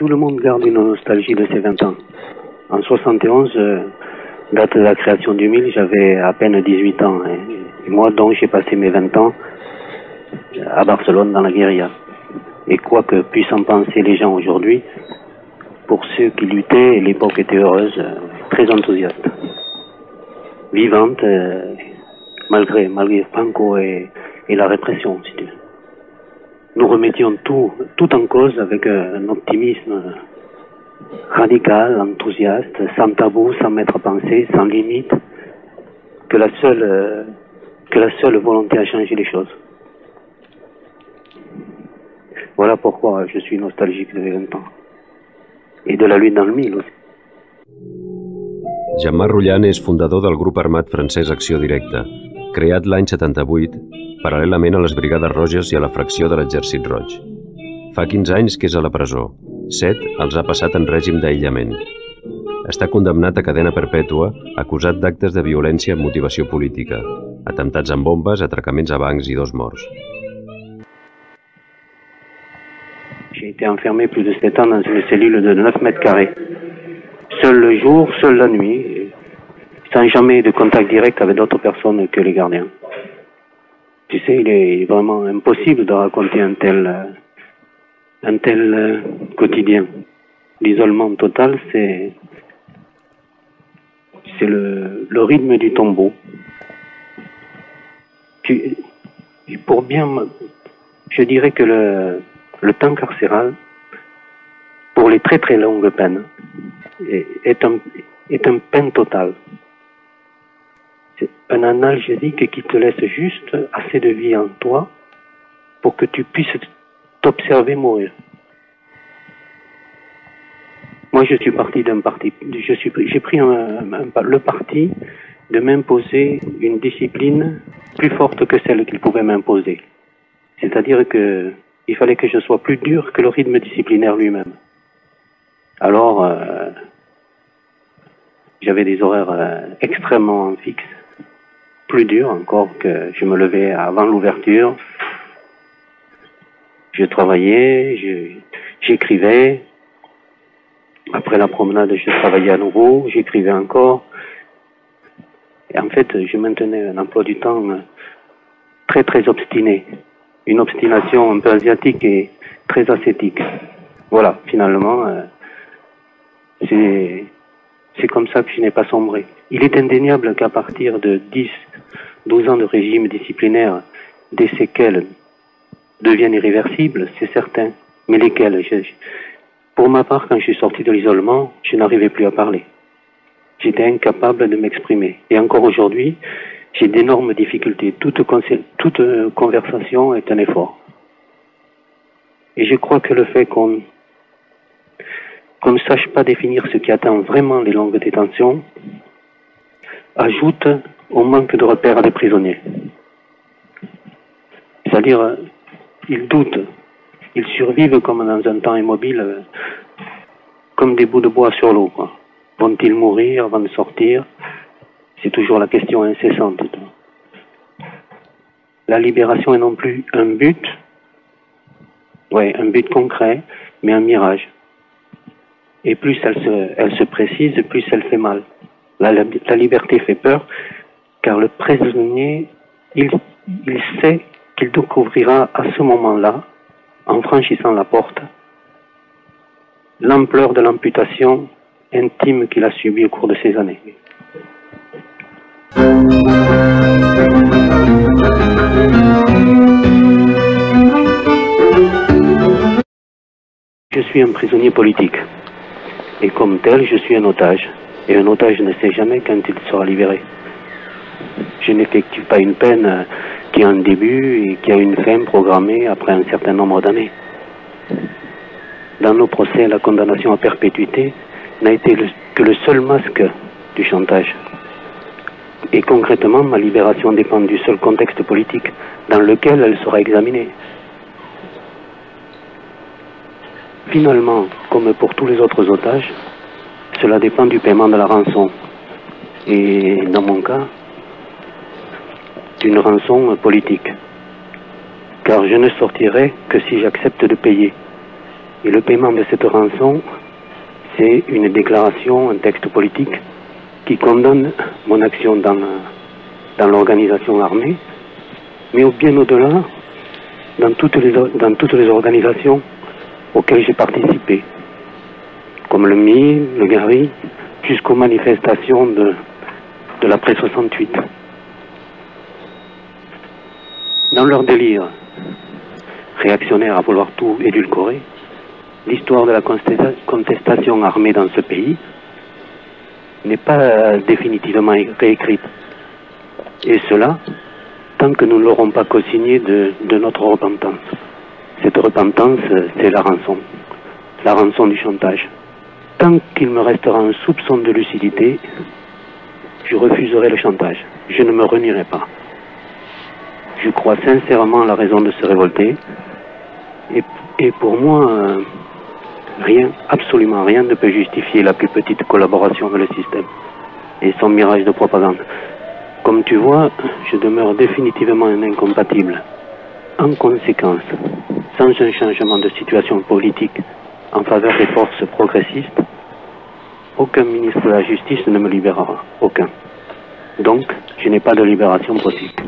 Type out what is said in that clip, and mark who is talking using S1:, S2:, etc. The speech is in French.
S1: Tout le monde garde une nostalgie de ses 20 ans. En 71, date de la création du MIL, j'avais à peine 18 ans. Et moi, donc, j'ai passé mes 20 ans à Barcelone, dans la guérilla. Et quoi que puissent en penser les gens aujourd'hui, pour ceux qui luttaient, l'époque était heureuse, très enthousiaste. Vivante, malgré Franco et la répression, si tu veux. Nous remettions tout en cause avec un optimisme radical, enthousiaste, sans tabou, sans maître à penser, sans limite, que la seule volonté à changer les choses. Voilà pourquoi je suis nostalgique de mes 20 ans. Et de la lutte dans le mil aussi.
S2: Jean-Marc Rullan és fundador del grup armat francès Acció Directa, creat l'any 78, paral·lelament a les Brigades Roges i a la fracció de l'Exèrcit Roig. Fa 15 anys que és a la presó, 7 els ha passat en règim d'aïllament. Està condemnat a cadena perpètua, acusat d'actes de violència amb motivació política, atemptats amb bombes, atracaments a bancs i 2 morts.
S1: J'ai été enfermé plus de 7 ans dans une cellule de 9 mètres carrés. Seul le jour, seule la nuit, sans jamais de contact direct avec d'autres personnes que les gardiens. Tu sais, il est vraiment impossible de raconter un tel quotidien. L'isolement total, c'est le rythme du tombeau. Je dirais que le temps carcéral, pour les très très longues peines, est un peine total. C'est un analgésique qui te laisse juste assez de vie en toi pour que tu puisses t'observer mourir. Moi, je suis parti d'un parti. J'ai pris le parti de m'imposer une discipline plus forte que celle qu'il pouvait m'imposer. C'est-à-dire que il fallait que je sois plus dur que le rythme disciplinaire lui-même. Alors, j'avais des horaires extrêmement fixes, plus durs encore, que je me levais avant l'ouverture. Je travaillais, j'écrivais. Après la promenade, je travaillais à nouveau, j'écrivais encore. Et en fait, je maintenais un emploi du temps très très obstiné. Une obstination un peu asiatique et très ascétique. Voilà, finalement, c'est comme ça que je n'ai pas sombré. Il est indéniable qu'à partir de 10-12 ans de régime disciplinaire, des séquelles deviennent irréversibles, c'est certain. Mais lesquelles? Pour ma part, quand je suis sorti de l'isolement, je n'arrivais plus à parler. J'étais incapable de m'exprimer. Et encore aujourd'hui, j'ai d'énormes difficultés. Toute conversation est un effort. Et je crois que le fait qu'on ne sache pas définir ce qui attend vraiment les longues détentions ajoute au manque de repères des prisonniers. C'est-à-dire, ils doutent. Ils survivent comme dans un temps immobile, comme des bouts de bois sur l'eau. Vont-ils mourir avant de sortir? C'est toujours la question incessante. La libération est non plus un but, un but concret, mais un mirage. Et plus elle se précise, plus elle fait mal. La liberté fait peur, car le prisonnier, il sait qu'il découvrira à ce moment-là, en franchissant la porte, l'ampleur de l'amputation intime qu'il a subie au cours de ces années. Je suis un prisonnier politique. Et comme tel, je suis un otage. Et un otage ne sait jamais quand il sera libéré. Je n'effectue pas une peine qui a un début et qui a une fin programmée après un certain nombre d'années. Dans nos procès, la condamnation à perpétuité n'a été que le seul masque du chantage. Et concrètement, ma libération dépend du seul contexte politique dans lequel elle sera examinée. Finalement, comme pour tous les autres otages, cela dépend du paiement de la rançon. Et dans mon cas, d'une rançon politique. Car je ne sortirai que si j'accepte de payer. Et le paiement de cette rançon, c'est une déclaration, un texte politique qui condamne mon action dans l'organisation armée, mais bien au-delà, dans toutes les organisations auxquelles j'ai participé, comme le MI, le GARI, jusqu'aux manifestations de l'après 68. Dans leur délire réactionnaire à vouloir tout édulcorer, l'histoire de la contestation armée dans ce pays n'est pas définitivement réécrite. Et cela, tant que nous ne l'aurons pas co-signé de notre repentance. Cette repentance, c'est la rançon du chantage. Tant qu'il me restera un soupçon de lucidité, je refuserai le chantage. Je ne me renierai pas. Je crois sincèrement à la raison de se révolter. Et pour moi, rien, absolument rien ne peut justifier la plus petite collaboration avec le système et son mirage de propagande. Comme tu vois, je demeure définitivement un incompatible. En conséquence, sans un changement de situation politique en faveur des forces progressistes, aucun ministre de la Justice ne me libérera. Aucun. Donc, je n'ai pas de libération possible.